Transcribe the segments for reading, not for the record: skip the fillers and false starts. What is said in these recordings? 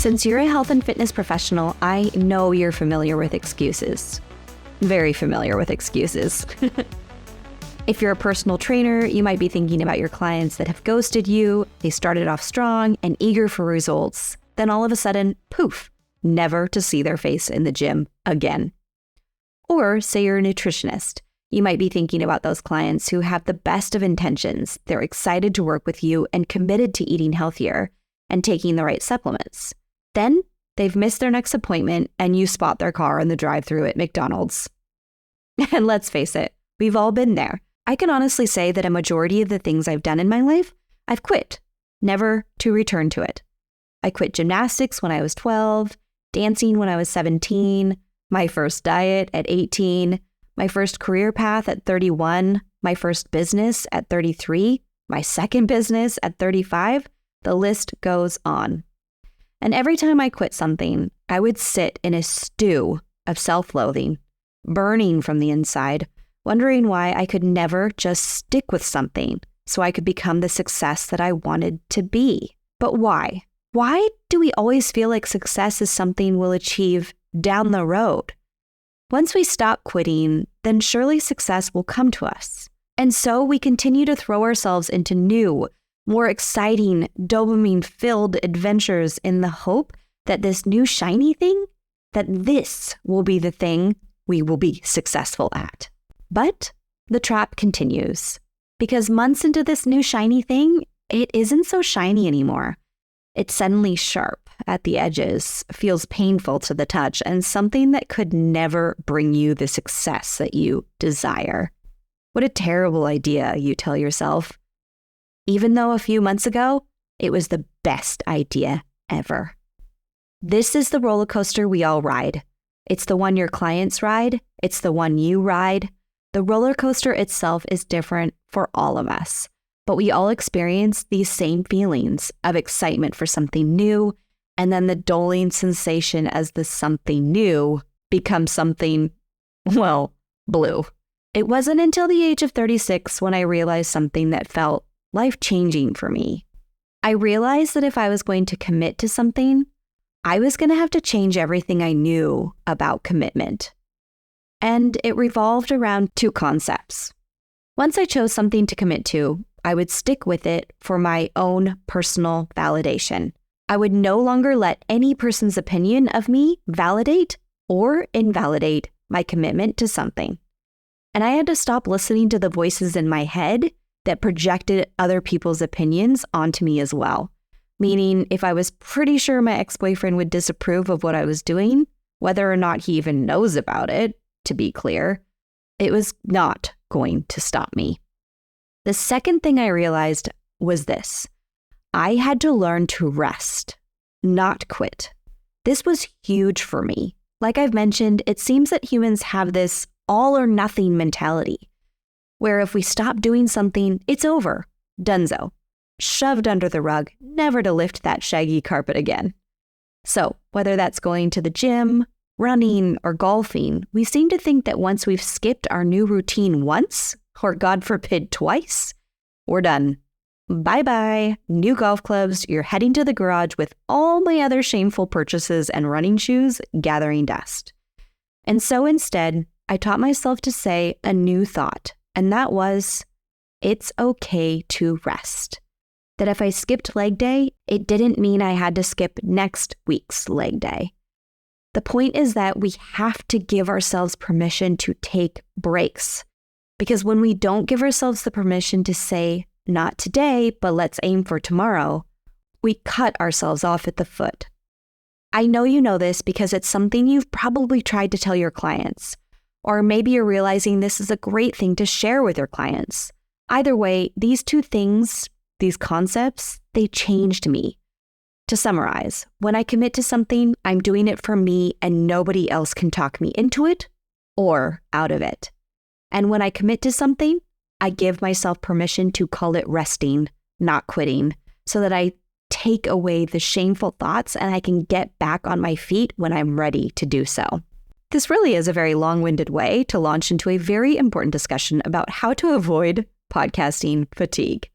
Since you're a health and fitness professional, I know you're familiar with excuses. Very familiar with excuses. If you're a personal trainer, you might be thinking about your clients that have ghosted you. They started off strong and eager for results. Then all of a sudden, poof, never to see their face in the gym again. Or say you're a nutritionist. You might be thinking about those clients who have the best of intentions. They're excited to work with you and committed to eating healthier and taking the right supplements. Then they've missed their next appointment and you spot their car in the drive-thru at McDonald's. And let's face it, we've all been there. I can honestly say that a majority of the things I've done in my life, I've quit, never to return to it. I quit gymnastics when I was 12, dancing when I was 17, my first diet at 18, my first career path at 31, my first business at 33, my second business at 35. The list goes on. And every time I quit something, I would sit in a stew of self-loathing, burning from the inside, wondering why I could never just stick with something so I could become the success that I wanted to be. But why? Why do we always feel like success is something we'll achieve down the road? Once we stop quitting, then surely success will come to us. And so we continue to throw ourselves into new, more exciting, dopamine-filled adventures in the hope that this new shiny thing, that this will be the thing we will be successful at. But the trap continues, because months into this new shiny thing, it isn't so shiny anymore. It's suddenly sharp at the edges, feels painful to the touch, and something that could never bring you the success that you desire. What a terrible idea, you tell yourself. Even though a few months ago, it was the best idea ever. This is the roller coaster we all ride. It's the one your clients ride. It's the one you ride. The roller coaster itself is different for all of us, but we all experience these same feelings of excitement for something new, and then the dulling sensation as the something new becomes something, well, blue. It wasn't until the age of 36 when I realized something that felt life-changing for me. I realized that if I was going to commit to something, I was going to have to change everything I knew about commitment. And it revolved around two concepts. Once I chose something to commit to, I would stick with it for my own personal validation. I would no longer let any person's opinion of me validate or invalidate my commitment to something. And I had to stop listening to the voices in my head that projected other people's opinions onto me as well. Meaning, if I was pretty sure my ex-boyfriend would disapprove of what I was doing, whether or not he even knows about it, to be clear, it was not going to stop me. The second thing I realized was this. I had to learn to rest, not quit. This was huge for me. Like I've mentioned, it seems that humans have this all or nothing mentality, where if we stop doing something, it's over, donezo, shoved under the rug, never to lift that shaggy carpet again. So whether that's going to the gym, running, or golfing, we seem to think that once we've skipped our new routine once, or God forbid twice, we're done. Bye-bye, new golf clubs, you're heading to the garage with all my other shameful purchases and running shoes gathering dust. And so instead, I taught myself to say a new thought, and that was, it's okay to rest. That if I skipped leg day, it didn't mean I had to skip next week's leg day. The point is that we have to give ourselves permission to take breaks. Because when we don't give ourselves the permission to say, not today, but let's aim for tomorrow, we cut ourselves off at the foot. I know you know this because it's something you've probably tried to tell your clients. Or maybe you're realizing this is a great thing to share with your clients. Either way, these two things, these concepts, they changed me. To summarize, when I commit to something, I'm doing it for me and nobody else can talk me into it or out of it. And when I commit to something, I give myself permission to call it resting, not quitting, so that I take away the shameful thoughts and I can get back on my feet when I'm ready to do so. This really is a very long-winded way to launch into a very important discussion about how to avoid podcasting fatigue.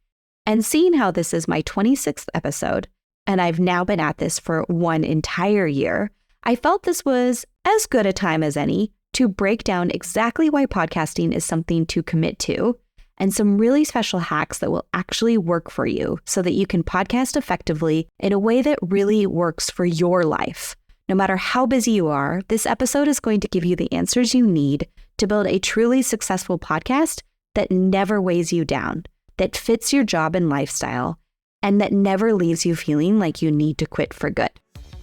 And seeing how this is my 26th episode, and I've now been at this for 1 entire year, I felt this was as good a time as any to break down exactly why podcasting is something to commit to and some really special hacks that will actually work for you so that you can podcast effectively in a way that really works for your life. No matter how busy you are, this episode is going to give you the answers you need to build a truly successful podcast that never weighs you down, that fits your job and lifestyle, and that never leaves you feeling like you need to quit for good.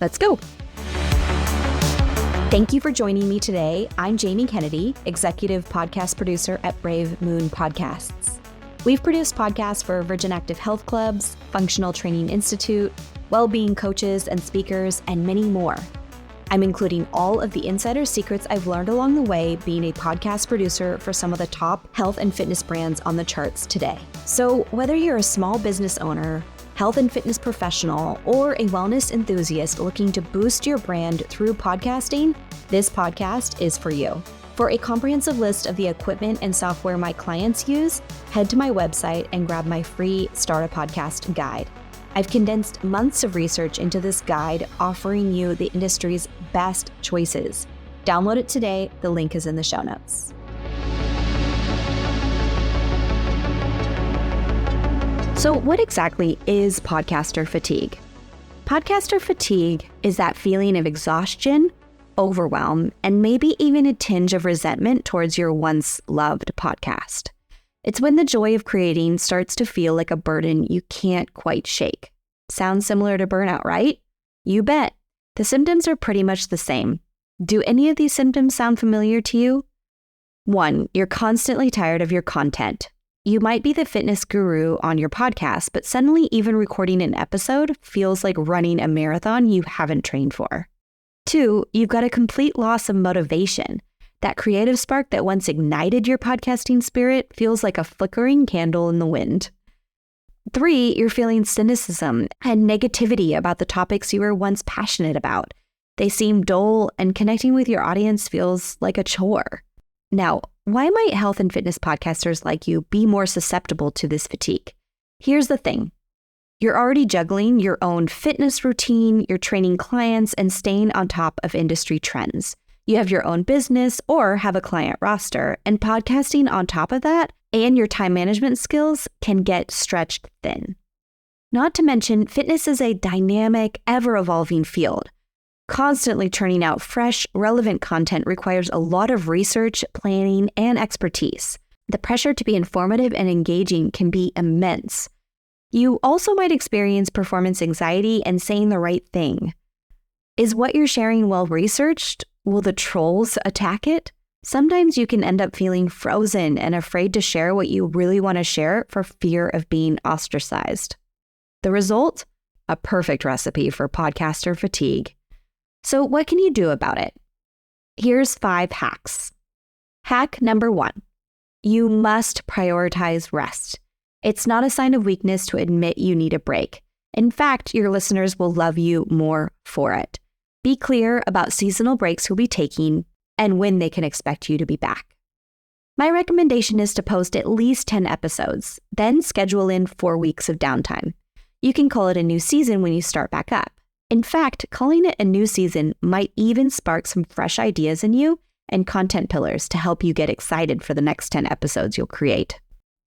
Let's go. Thank you for joining me today. I'm Jamie Kennedy, executive podcast producer at Brave Moon Podcasts. We've produced podcasts for Virgin Active Health Clubs, Functional Training Institute, well-being coaches and speakers, and many more. I'm including all of the insider secrets I've learned along the way being a podcast producer for some of the top health and fitness brands on the charts today. So whether you're a small business owner, health and fitness professional, or a wellness enthusiast looking to boost your brand through podcasting, this podcast is for you. For a comprehensive list of the equipment and software my clients use, head to my website and grab my free Start a Podcast guide. I've condensed months of research into this guide, offering you the industry's best choices. Download it today. The link is in the show notes. So what exactly is podcaster fatigue? Podcaster fatigue is that feeling of exhaustion, overwhelm, and maybe even a tinge of resentment towards your once loved podcast. It's when the joy of creating starts to feel like a burden you can't quite shake. Sounds similar to burnout, right? You bet. The symptoms are pretty much the same. Do any of these symptoms sound familiar to you? 1, you're constantly tired of your content. You might be the fitness guru on your podcast, but suddenly even recording an episode feels like running a marathon you haven't trained for. 2, you've got a complete loss of motivation. That creative spark that once ignited your podcasting spirit feels like a flickering candle in the wind. 3, you're feeling cynicism and negativity about the topics you were once passionate about. They seem dull, and connecting with your audience feels like a chore. Now, why might health and fitness podcasters like you be more susceptible to this fatigue? Here's the thing. You're already juggling your own fitness routine, you're training clients, and staying on top of industry trends. You have your own business or have a client roster, and podcasting on top of that and your time management skills can get stretched thin. Not to mention, fitness is a dynamic, ever-evolving field. Constantly churning out fresh, relevant content requires a lot of research, planning, and expertise. The pressure to be informative and engaging can be immense. You also might experience performance anxiety and saying the right thing. Is what you're sharing well-researched? Will the trolls attack it? Sometimes you can end up feeling frozen and afraid to share what you really want to share for fear of being ostracized. The result? A perfect recipe for podcaster fatigue. So what can you do about it? Here's 5 hacks. Hack number 1. You must prioritize rest. It's not a sign of weakness to admit you need a break. In fact, your listeners will love you more for it. Be clear about seasonal breaks you'll be taking and when they can expect you to be back. My recommendation is to post at least 10 episodes, then schedule in 4 weeks of downtime. You can call it a new season when you start back up. In fact, calling it a new season might even spark some fresh ideas in you and content pillars to help you get excited for the next 10 episodes you'll create.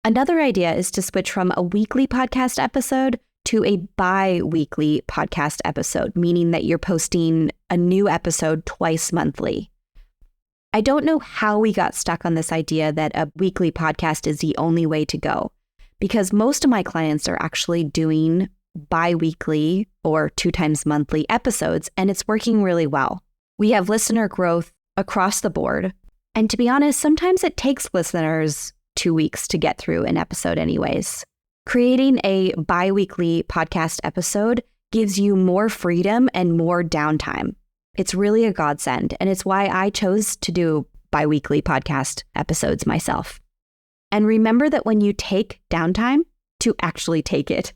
Another idea is to switch from a weekly podcast episode to a bi-weekly podcast episode, meaning that you're posting a new episode twice monthly. I don't know how we got stuck on this idea that a weekly podcast is the only way to go, because most of my clients are actually doing bi-weekly or 2 times monthly episodes, and it's working really well. We have listener growth across the board, and to be honest, sometimes it takes listeners 2 weeks to get through an episode anyways. Creating a bi-weekly podcast episode gives you more freedom and more downtime. It's really a godsend, and it's why I chose to do bi-weekly podcast episodes myself. And remember that when you take downtime, to actually take it,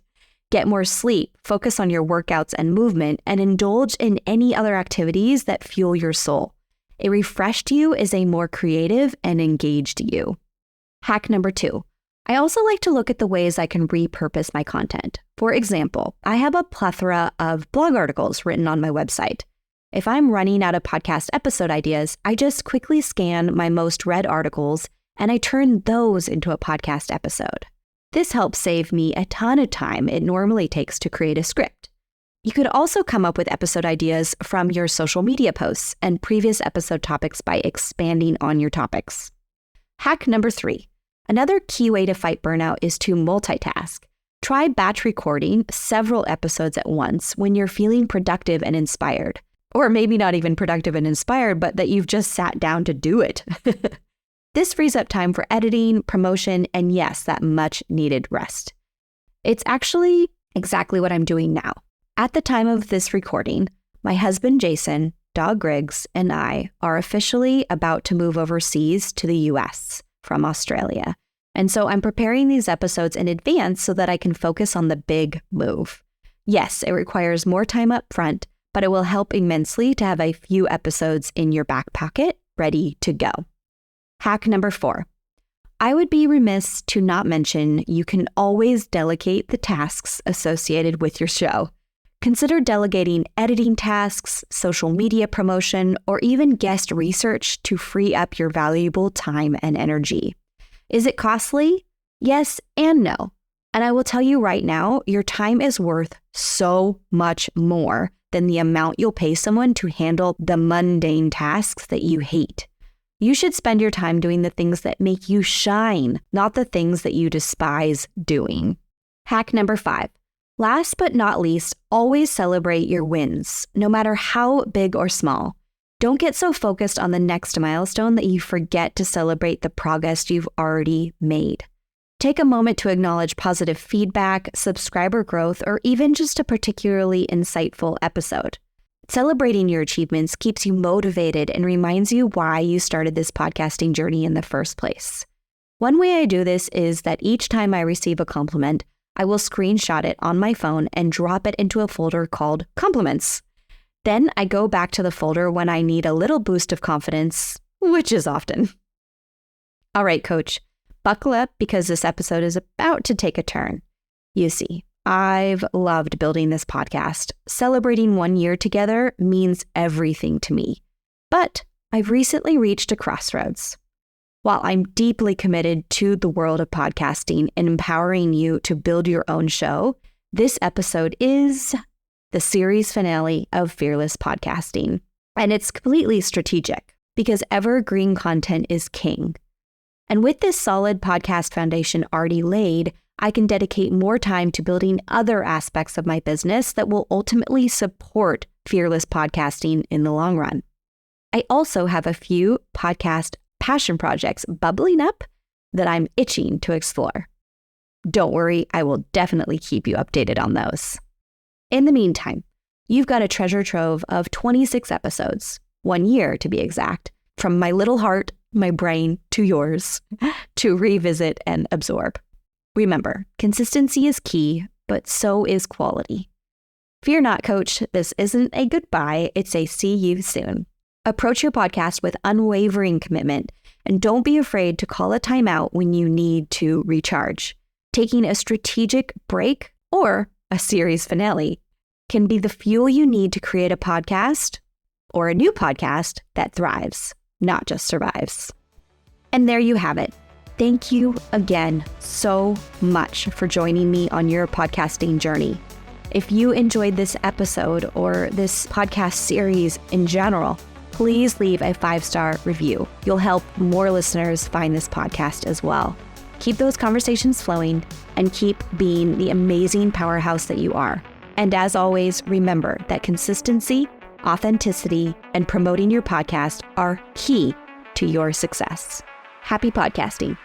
get more sleep, focus on your workouts and movement, and indulge in any other activities that fuel your soul. A refreshed you is a more creative and engaged you. Hack number 2, I also like to look at the ways I can repurpose my content. For example, I have a plethora of blog articles written on my website. If I'm running out of podcast episode ideas, I just quickly scan my most read articles and I turn those into a podcast episode. This helps save me a ton of time it normally takes to create a script. You could also come up with episode ideas from your social media posts and previous episode topics by expanding on your topics. Hack number 3. Another key way to fight burnout is to multitask. Try batch recording several episodes at once when you're feeling productive and inspired. Or maybe not even productive and inspired, but that you've just sat down to do it. This frees up time for editing, promotion, and yes, that much needed rest. It's actually exactly what I'm doing now. At the time of this recording, my husband Jason, dog Griggs, and I are officially about to move overseas to the US from Australia. And so I'm preparing these episodes in advance so that I can focus on the big move. Yes, it requires more time up front, but it will help immensely to have a few episodes in your back pocket ready to go. Hack number 4. I would be remiss to not mention you can always delegate the tasks associated with your show. Consider delegating editing tasks, social media promotion, or even guest research to free up your valuable time and energy. Is it costly? Yes and no. And I will tell you right now, your time is worth so much more than the amount you'll pay someone to handle the mundane tasks that you hate. You should spend your time doing the things that make you shine, not the things that you despise doing. Hack number 5. Last but not least, always celebrate your wins, no matter how big or small. Don't get so focused on the next milestone that you forget to celebrate the progress you've already made. Take a moment to acknowledge positive feedback, subscriber growth, or even just a particularly insightful episode. Celebrating your achievements keeps you motivated and reminds you why you started this podcasting journey in the first place. One way I do this is that each time I receive a compliment, I will screenshot it on my phone and drop it into a folder called Compliments. Then I go back to the folder when I need a little boost of confidence, which is often. All right, coach, buckle up because this episode is about to take a turn. You see, I've loved building this podcast. Celebrating 1 year together means everything to me. But I've recently reached a crossroads. While I'm deeply committed to the world of podcasting and empowering you to build your own show, this episode is the series finale of Fearless Podcasting. And it's completely strategic because evergreen content is king. And with this solid podcast foundation already laid, I can dedicate more time to building other aspects of my business that will ultimately support Fearless Podcasting in the long run. I also have a few podcast passion projects bubbling up that I'm itching to explore. Don't worry, I will definitely keep you updated on those. In the meantime, you've got a treasure trove of 26 episodes, 1 year to be exact, from my little heart, my brain, to yours, to revisit and absorb. Remember, consistency is key, but so is quality. Fear not, coach, this isn't a goodbye, it's a see you soon. Approach your podcast with unwavering commitment, and don't be afraid to call a timeout when you need to recharge. Taking a strategic break or a series finale can be the fuel you need to create a podcast or a new podcast that thrives, not just survives. And there you have it. Thank you again so much for joining me on your podcasting journey. If you enjoyed this episode or this podcast series in general, please leave a 5-star review. You'll help more listeners find this podcast as well. Keep those conversations flowing and keep being the amazing powerhouse that you are. And as always, remember that consistency, authenticity, and promoting your podcast are key to your success. Happy podcasting.